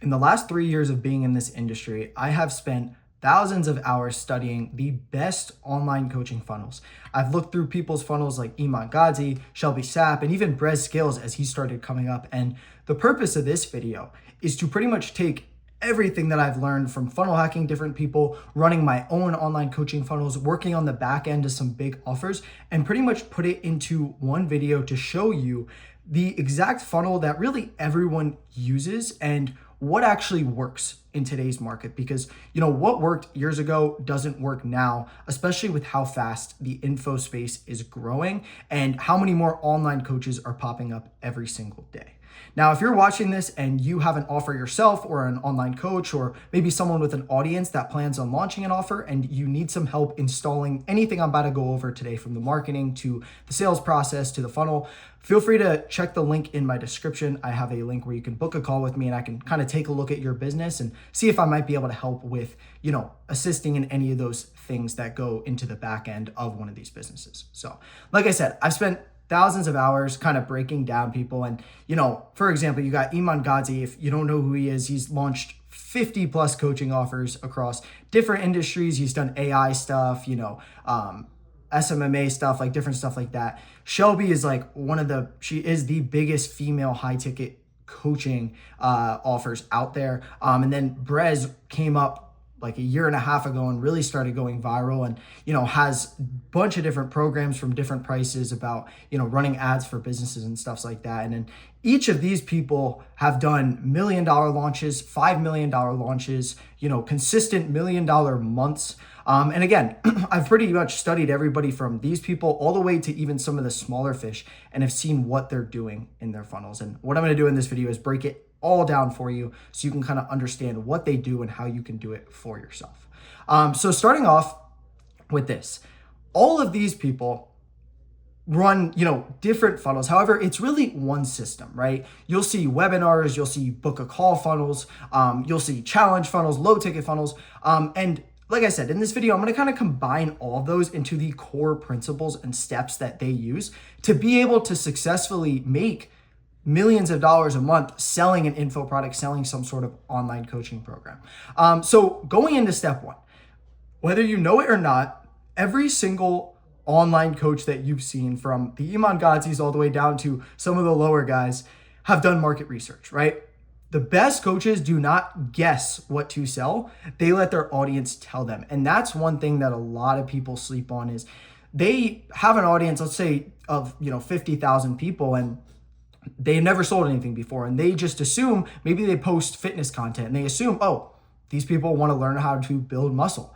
In the last 3 years of being in this industry, I have spent thousands of hours studying the best online coaching funnels. I've looked through people's funnels like Iman Gadzhi, Shelby Sapp, and even Brez Skills as he started coming up. And the purpose of this video is to pretty much take everything that I've learned from funnel hacking different people, running my own online coaching funnels, working on the back end of some big offers, and pretty much put it into one video to show you the exact funnel that really everyone uses and what actually works in today's market. Because what worked years ago doesn't work now, especially with how fast the info space is growing and how many more online coaches are popping up every single day. Now, if you're watching this and you have an offer yourself or an online coach, or maybe someone with an audience that plans on launching an offer and you need some help installing anything I'm about to go over today, from the marketing to the sales process to the funnel, feel free to check the link in my description. I have a link where you can book a call with me and I can kind of take a look at your business and see if I might be able to help with, assisting in any of those things that go into the back end of one of these businesses. So, like I said, I've spent thousands of hours kind of breaking down people. And, for example, you got Iman Gadzhi. If you don't know who he is, he's launched 50 plus coaching offers across different industries. He's done AI stuff, SMMA stuff, like different stuff like that. Shelby is she is the biggest female high ticket coaching offers out there. And then Brez came up like a year and a half ago and really started going viral, and has a bunch of different programs from different prices about running ads for businesses and stuff like that. And then each of these people have done $1 million launches, $5 million launches, consistent $1 million months. And again, I've pretty much studied everybody from these people all the way to even some of the smaller fish, and have seen what they're doing in their funnels. And what I'm going to do in this video is break it all down for you so you can kind of understand what they do and how you can do it for yourself. So starting off with this, all of these people run, different funnels. However, it's really one system, right? You'll see webinars, you'll see book a call funnels, you'll see challenge funnels, low ticket funnels. And like I said, in this video, I'm going to kind of combine all of those into the core principles and steps that they use to be able to successfully make millions of dollars a month selling an info product, selling some sort of online coaching program. So going into step one, whether you know it or not, every single online coach that you've seen, from the Iman Gadzhis all the way down to some of the lower guys, have done market research, right? The best coaches do not guess what to sell. They let their audience tell them. And that's one thing that a lot of people sleep on, is they have an audience, let's say of, 50,000 people, and they never sold anything before, and they just assume, maybe they post fitness content and they assume, oh, these people want to learn how to build muscle.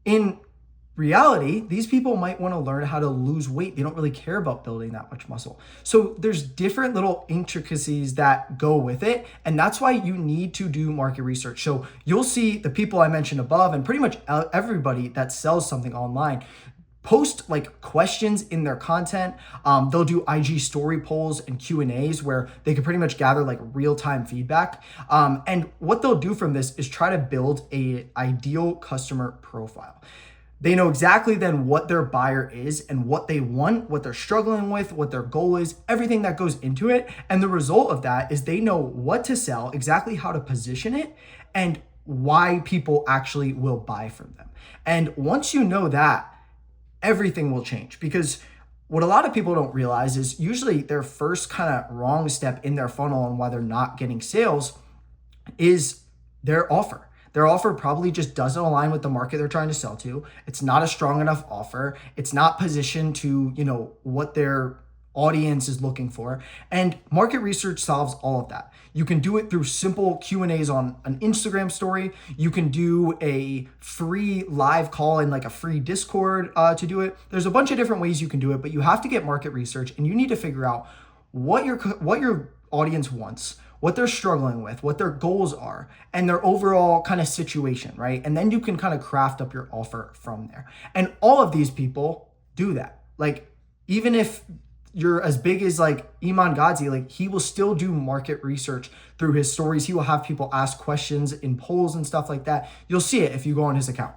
In reality, these people might want to learn how to lose weight. They don't really care about building that much muscle. So there's different little intricacies that go with it, and that's why you need to do market research. So you'll see the people I mentioned above, and pretty much everybody that sells something online, post like questions in their content. They'll do IG story polls and Q&As where they can pretty much gather like real-time feedback. And what they'll do from this is try to build a ideal customer profile. They know exactly then what their buyer is and what they want, what they're struggling with, what their goal is, everything that goes into it. And the result of that is they know what to sell, exactly how to position it, and why people actually will buy from them. And once you know that, everything will change. Because what a lot of people don't realize is usually their first kind of wrong step in their funnel and why they're not getting sales is their offer. Their offer probably just doesn't align with the market they're trying to sell to. It's not a strong enough offer. It's not positioned to, what their audience is looking for. And market research solves all of that. You can do it through simple Q&As on an Instagram story. You can do a free live call in like a free Discord to do it. There's a bunch of different ways you can do it, but you have to get market research, and you need to figure out what your audience wants, what they're struggling with, what their goals are, and their overall kind of situation, right? And then you can kind of craft up your offer from there. And all of these people do that. Like, even if you're as big as like Iman Gadzhi, like he will still do market research through his stories. He will have people ask questions in polls and stuff like that. You'll see it if you go on his account.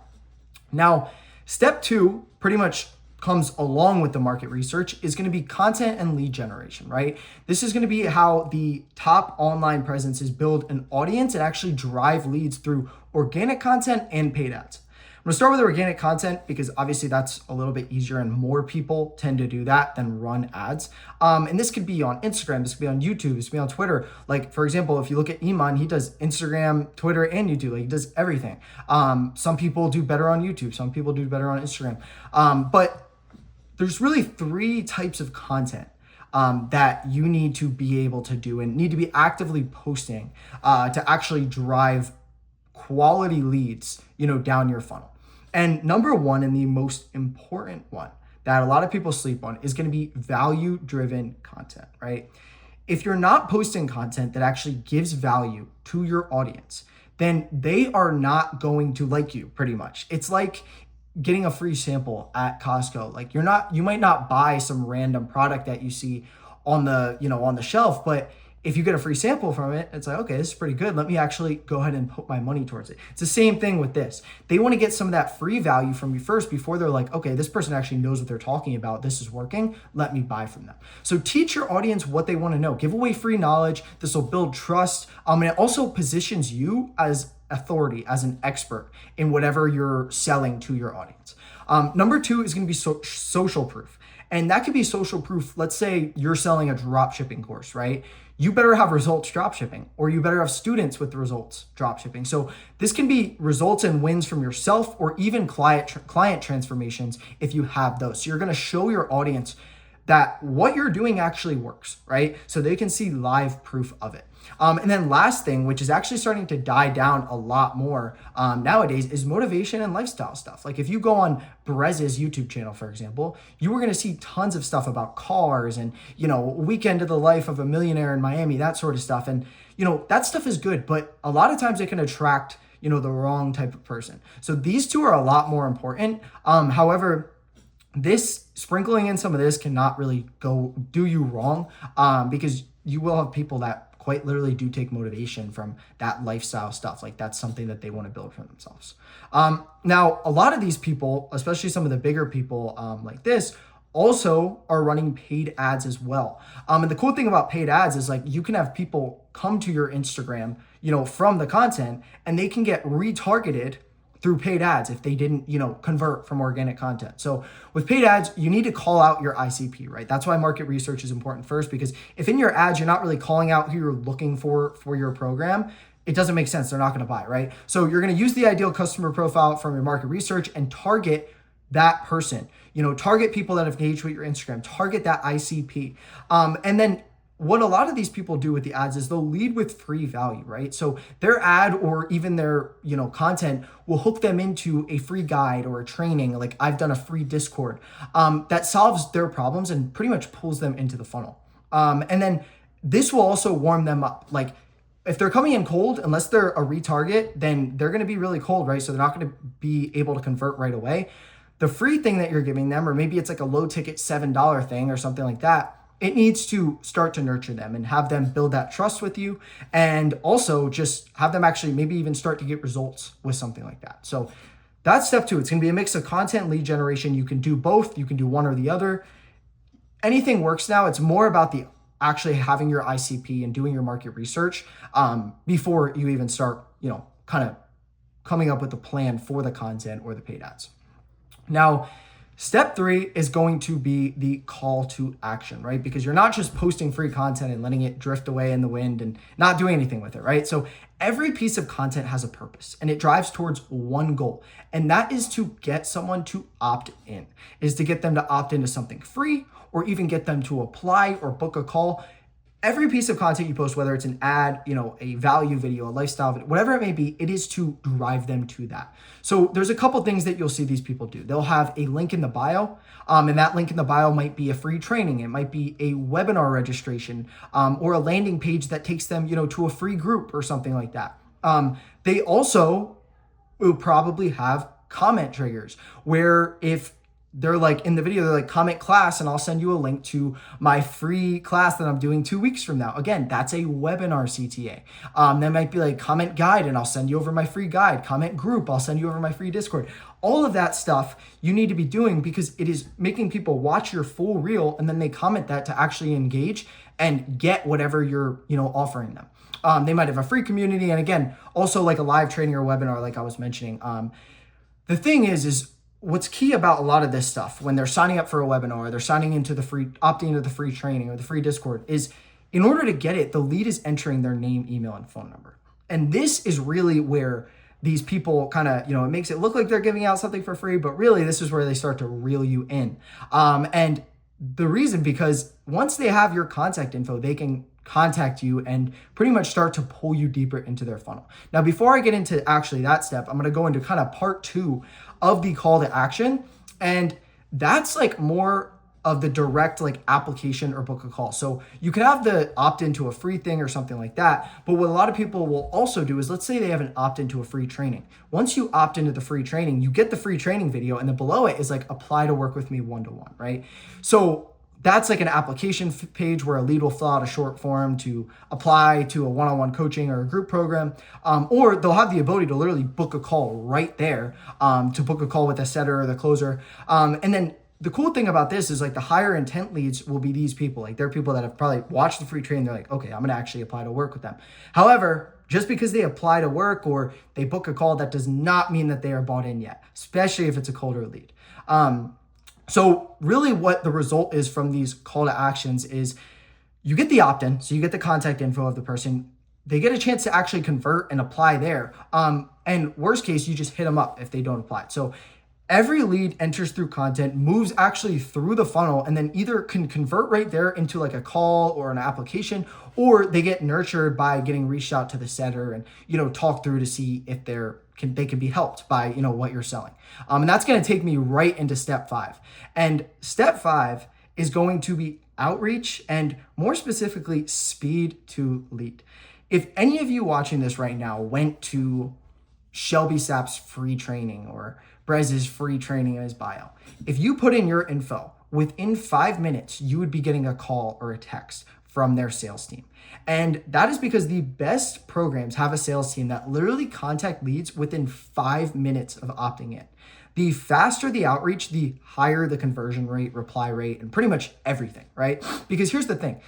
Now, step two pretty much comes along with the market research is going to be content and lead generation, right? This is going to be how the top online presences build an audience and actually drive leads through organic content and paid ads. I'm gonna start with organic content because obviously that's a little bit easier and more people tend to do that than run ads. And this could be on Instagram, this could be on YouTube, this could be on Twitter. Like for example, if you look at Iman, he does Instagram, Twitter, and YouTube. Like he does everything. Some people do better on YouTube, some people do better on Instagram. But there's really 3 types of content that you need to be able to do and need to be actively posting to actually drive quality leads, down your funnel. And number 1, and the most important one that a lot of people sleep on, is going to be value-driven content, right? If you're not posting content that actually gives value to your audience, then they are not going to like you, pretty much. It's like getting a free sample at Costco. Like you might not buy some random product that you see on the shelf, but if you get a free sample from it, it's like, okay, this is pretty good. Let me actually go ahead and put my money towards it. It's the same thing with this. They want to get some of that free value from you first before they're like, okay, this person actually knows what they're talking about. This is working. Let me buy from them. So teach your audience what they want to know. Give away free knowledge. This will build trust. And it also positions you as authority, as an expert in whatever you're selling to your audience. Number 2 is going to be social proof. And that could be social proof. Let's say you're selling a drop shipping course, right? You better have results drop shipping, or you better have students with results drop shipping. So this can be results and wins from yourself, or even client transformations if you have those. So you're going to show your audience that what you're doing actually works, right? So they can see live proof of it. And then last thing, which is actually starting to die down a lot more nowadays, is motivation and lifestyle stuff. Like if you go on Brez's YouTube channel, for example, you were going to see tons of stuff about cars and, weekend of the life of a millionaire in Miami, that sort of stuff. And, that stuff is good, but a lot of times it can attract, the wrong type of person. So these 2 are a lot more important. However, this sprinkling in some of this cannot really go do you wrong because you will have people that quite literally do take motivation from that lifestyle stuff. Like that's something that they want to build for themselves. Now, a lot of these people, especially some of the bigger people like this, also are running paid ads as well. And the cool thing about paid ads is like you can have people come to your Instagram, from the content, and they can get retargeted through paid ads if they didn't, convert from organic content. So with paid ads, you need to call out your ICP, right? That's why market research is important first, because if in your ads, you're not really calling out who you're looking for your program, it doesn't make sense. They're not going to buy, right? So you're going to use the ideal customer profile from your market research and target that person, target people that have engaged with your Instagram, target that ICP. And then what a lot of these people do with the ads is they'll lead with free value, right? So their ad or even their, content will hook them into a free guide or a training. Like I've done a free Discord that solves their problems and pretty much pulls them into the funnel. And then this will also warm them up. Like if they're coming in cold, unless they're a retarget, then they're going to be really cold, right? So they're not going to be able to convert right away. The free thing that you're giving them, or maybe it's like a low ticket $7 thing or something like that, it needs to start to nurture them and have them build that trust with you, and also just have them actually maybe even start to get results with something like that. So that's step 2. It's going to be a mix of content, lead generation. You can do both. You can do one or the other. Anything works now. It's more about the actually having your ICP and doing your market research before you even start, kind of coming up with a plan for the content or the paid ads. Now, step 3 is going to be the call to action, right? Because you're not just posting free content and letting it drift away in the wind and not doing anything with it, right? So every piece of content has a purpose and it drives towards one goal. And that is to get someone to opt in, is to get them to opt into something free or even get them to apply or book a call. Every piece of content you post, whether it's an ad, a value video, a lifestyle video, whatever it may be, it is to drive them to that. So there's a couple things that you'll see these people do. They'll have a link in the bio, and that link in the bio might be a free training. It might be a webinar registration, or a landing page that takes them, to a free group or something like that. They also will probably have comment triggers where if they're like in the video, they're like, comment class and I'll send you a link to my free class that I'm doing 2 weeks from now. Again, that's a webinar CTA. That might be like comment guide and I'll send you over my free guide, comment group, I'll send you over my free Discord. All of that stuff you need to be doing because it is making people watch your full reel and then they comment that to actually engage and get whatever you're, offering them. They might have a free community. And again, also like a live training or webinar, like I was mentioning. The thing is what's key about a lot of this stuff when they're signing up for a webinar, or they're signing into the free, opting into the free training or the free Discord is in order to get it, the lead is entering their name, email, and phone number. And this is really where these people kind of, it makes it look like they're giving out something for free, but really this is where they start to reel you in. And the reason, because once they have your contact info, they can contact you and pretty much start to pull you deeper into their funnel. Now, before I get into actually that step, I'm going to go into kind of part 2 of the call to action. And that's like more of the direct like application or book a call. So you can have the opt into a free thing or something like that. But what a lot of people will also do is, let's say they have an opt into a free training. Once you opt into the free training, you get the free training video and then below it is like apply to work with me 1-to-1, right? So that's like an application page where a lead will fill out a short form to apply to a one-on-one coaching or a group program, or they'll have the ability to literally book a call right there, to book a call with a setter or the closer. And then the cool thing about this is like the higher intent leads will be these people. Like they're people that have probably watched the free training. They're like, okay, I'm going to actually apply to work with them. However, just because they apply to work or they book a call, that does not mean that they are bought in yet, especially if it's a colder lead. So really what the result is from these call to actions is you get the opt-in. So you get the contact info of the person. They get a chance to actually convert and apply there. And worst case, you just hit them up if they don't apply. So every lead enters through content, moves actually through the funnel, and then either can convert right there into like a call or an application, or they get nurtured by getting reached out to the setter and, talk through to see if they can be helped by, what you're selling. And that's going to take me right into step 5. And step 5 is going to be outreach and more specifically speed to lead. If any of you watching this right now went to Shelby Sapp's free training or Brez's free training in his bio, if you put in your info, within 5 minutes, you would be getting a call or a text from their sales team. And that is because the best programs have a sales team that literally contact leads within 5 minutes of opting in. The faster the outreach, the higher the conversion rate, reply rate, and pretty much everything, right? Because here's the thing.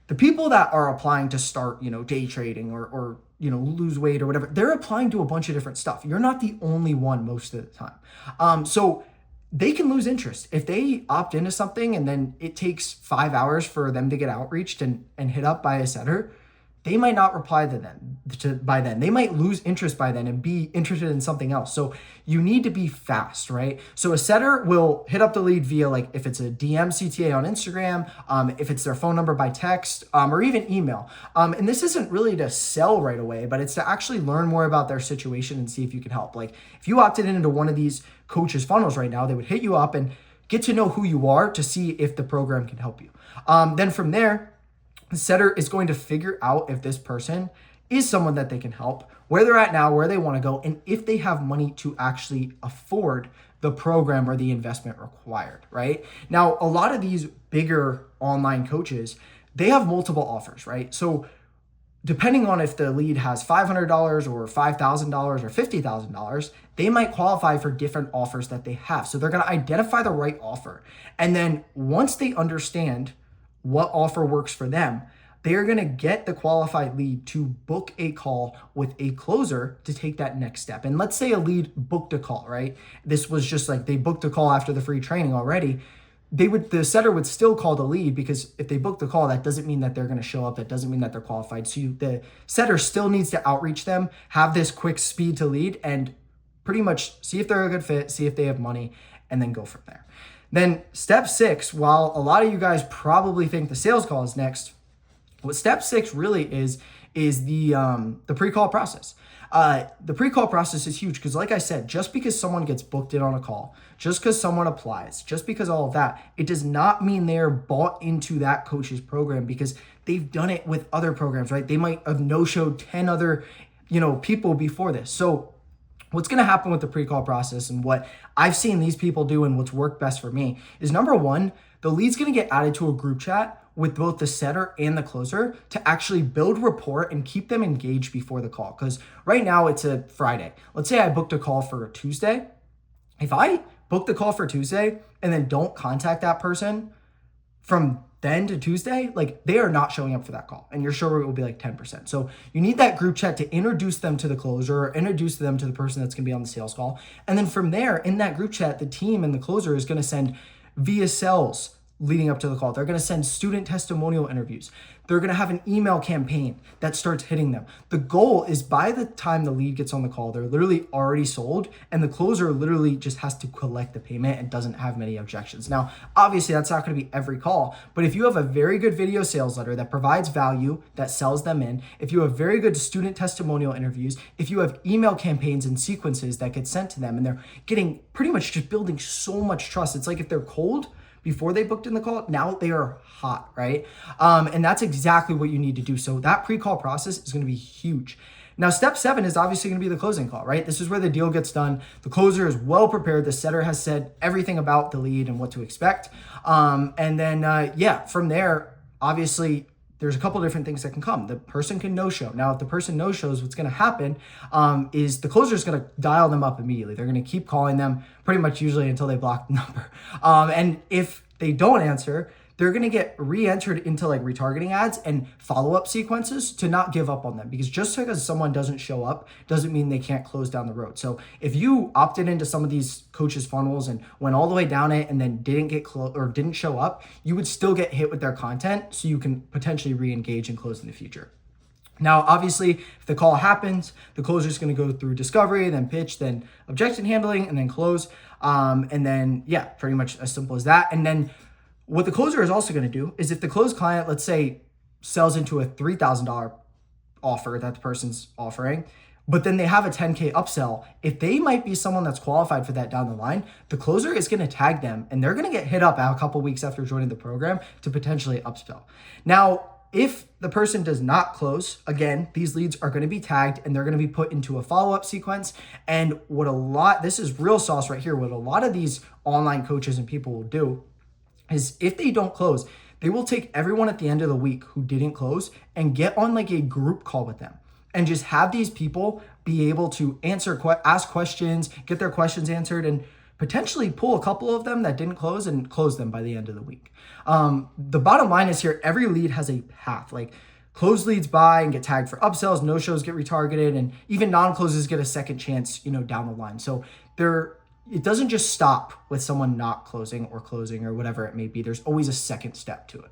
The people that are applying to start, day trading or lose weight or whatever, they're applying to a bunch of different stuff. You're not the only one most of the time. So they can lose interest. If they opt into something and then it takes 5 hours for them to get outreached and hit up by a setter, they might not reply by then. They might lose interest by then and be interested in something else. So you need to be fast, right? So a setter will hit up the lead via, like, if it's a DM CTA on Instagram, if it's their phone number by text, or even email. And this isn't really to sell right away, but it's to actually learn more about their situation and see if you can help. Like if you opted into one of these coaches funnels right now, they would hit you up and get to know who you are to see if the program can help you. Then from there, the setter is going to figure out if this person is someone that they can help, where they're at now, where they want to go, and if they have money to actually afford the program or the investment required, right? Now, a lot of these bigger online coaches, they have multiple offers, right? So depending on if the lead has $500 or $5,000 or $50,000, they might qualify for different offers that they have. So they're going to identify the right offer. And then once they understand what offer works for them, they are going to get the qualified lead to book a call with a closer to take that next step. And let's say a lead booked a call, right? This was just like they booked a call after the free training already. The setter would still call the lead, because if they book the call, that doesn't mean that they're going to show up. That doesn't mean that they're qualified. So the setter still needs to outreach them, have this quick speed to lead, and pretty much see if they're a good fit, see if they have money, and then go from there. Then step 6, while a lot of you guys probably think the sales call is next, what step 6 really is the pre-call process. The pre-call process is huge because, like I said, just because someone gets booked in on a call, just because someone applies, just because all of that, it does not mean they're bought into that coach's program, because they've done it with other programs, right? They might have no-showed 10 other, people before this. So What's going to happen with the pre-call process and what I've seen these people do and what's worked best for me is, number one, the lead's going to get added to a group chat with both the setter and the closer to actually build rapport and keep them engaged before the call. Because right now it's a Friday. Let's say I booked a call for a Tuesday. If I book the call for Tuesday and then don't contact that person from then to Tuesday, like, they are not showing up for that call, and your show rate will be like 10%. So you need that group chat to introduce them to the closer or introduce them to the person that's going to be on the sales call. And then from there, in that group chat, the team and the closer is going to send VSLs leading up to the call. They're going to send student testimonial interviews. They're going to have an email campaign that starts hitting them. The goal is, by the time the lead gets on the call, they're literally already sold, and the closer literally just has to collect the payment and doesn't have many objections. Now, obviously that's not going to be every call, but if you have a very good video sales letter that provides value, that sells them in, if you have very good student testimonial interviews, if you have email campaigns and sequences that get sent to them, and they're getting pretty much just building so much trust. It's like if they're cold before they booked in the call, now they are hot, right? And that's exactly what you need to do. So that pre-call process is going to be huge. Now, step 7 is obviously going to be the closing call, right? This is where the deal gets done. The closer is well prepared. The setter has said everything about the lead and what to expect. And then, from there, obviously, there's a couple different things that can come. The person can no-show. Now, if the person no-shows, what's going to happen is the closer is going to dial them up immediately. They're going to keep calling them pretty much usually until they block the number. And if they don't answer, they're going to get re-entered into like retargeting ads and follow-up sequences to not give up on them, because just because someone doesn't show up doesn't mean they can't close down the road. So if you opted into some of these coaches funnels and went all the way down it and then didn't get or didn't show up, you would still get hit with their content, so you can potentially re-engage and close in the future. Now, obviously, if the call happens, the closer is going to go through discovery, then pitch, then objection handling, and then close. And then, pretty much as simple as that. And then what the closer is also going to do is, if the closed client, let's say, sells into a $3,000 offer that the person's offering, but then they have a $10K upsell, if they might be someone that's qualified for that down the line, the closer is going to tag them, and they're going to get hit up a couple weeks after joining the program to potentially upsell. Now, if the person does not close, again, these leads are going to be tagged and they're going to be put into a follow-up sequence. And this is real sauce right here, what a lot of these online coaches and people will do is, if they don't close, they will take everyone at the end of the week who didn't close and get on like a group call with them and just have these people be able to ask questions, get their questions answered, and potentially pull a couple of them that didn't close and close them by the end of the week. The bottom line is here, every lead has a path. Like, closed leads buy and get tagged for upsells, no-shows get retargeted, and even non-closes get a second chance, down the line. So it doesn't just stop with someone not closing or whatever it may be. There's always a second step to it.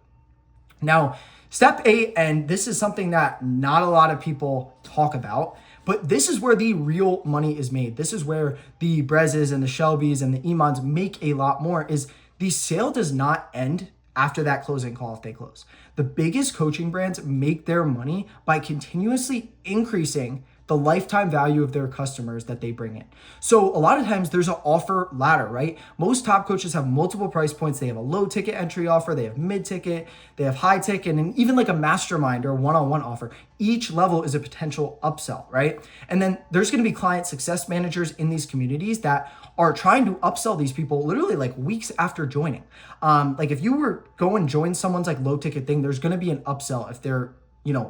Now, step 8, and this is something that not a lot of people talk about, but this is where the real money is made. This is where the Brezes and the Shelbys and the Imans make a lot more, is the sale does not end after that closing call if they close. The biggest coaching brands make their money by continuously increasing the lifetime value of their customers that they bring in. So a lot of times there's an offer ladder, right? Most top coaches have multiple price points. They have a low ticket entry offer, they have mid ticket, they have high ticket, and even like a mastermind or one-on-one offer. Each level is a potential upsell, right? And then there's going to be client success managers in these communities that are trying to upsell these people literally like weeks after joining. Like if you were go and join someone's like low ticket thing, there's going to be an upsell if they're,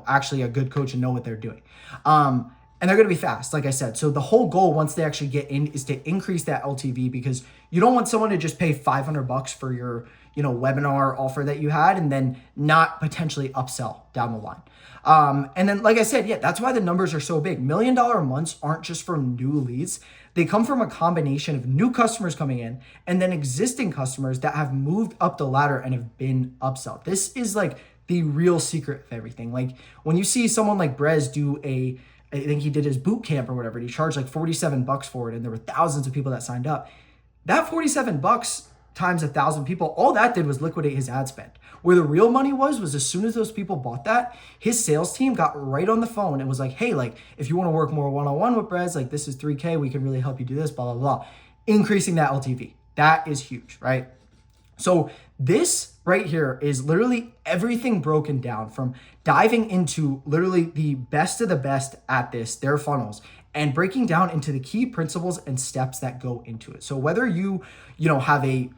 actually a good coach and know what they're doing. And they're going to be fast, like I said. So the whole goal once they actually get in is to increase that LTV, because you don't want someone to just pay $500 for your, webinar offer that you had and then not potentially upsell down the line. And then, like I said, that's why the numbers are so big. $1 million months aren't just from new leads. They come from a combination of new customers coming in and then existing customers that have moved up the ladder and have been upsell. This is like the real secret of everything. Like when you see someone like Brez do I think he did his boot camp or whatever, and he charged like $47 for it, and there were thousands of people that signed up. That $47 times 1,000 people, all that did was liquidate his ad spend. Where the real money was as soon as those people bought that, his sales team got right on the phone and was like, hey, like if you want to work more one-on-one with Brez, like this is $3K, we can really help you do this, blah, blah, blah. Increasing that LTV. That is huge, right? So this right here is literally everything broken down, from diving into literally the best of the best at this, their funnels, and breaking down into the key principles and steps that go into it. So whether you have a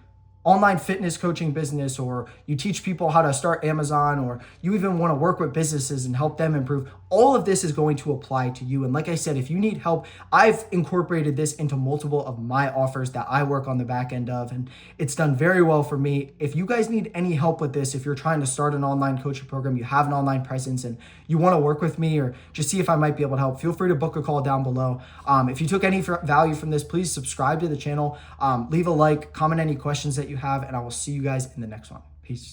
online fitness coaching business, or you teach people how to start Amazon, or you even want to work with businesses and help them improve, all of this is going to apply to you. And like I said, if you need help, I've incorporated this into multiple of my offers that I work on the back end of, and it's done very well for me. If you guys need any help with this, if you're trying to start an online coaching program, you have an online presence, and you want to work with me or just see if I might be able to help, feel free to book a call down below. If you took any value from this, please subscribe to the channel, leave a like, comment any questions that you have, and I will see you guys in the next one. Peace.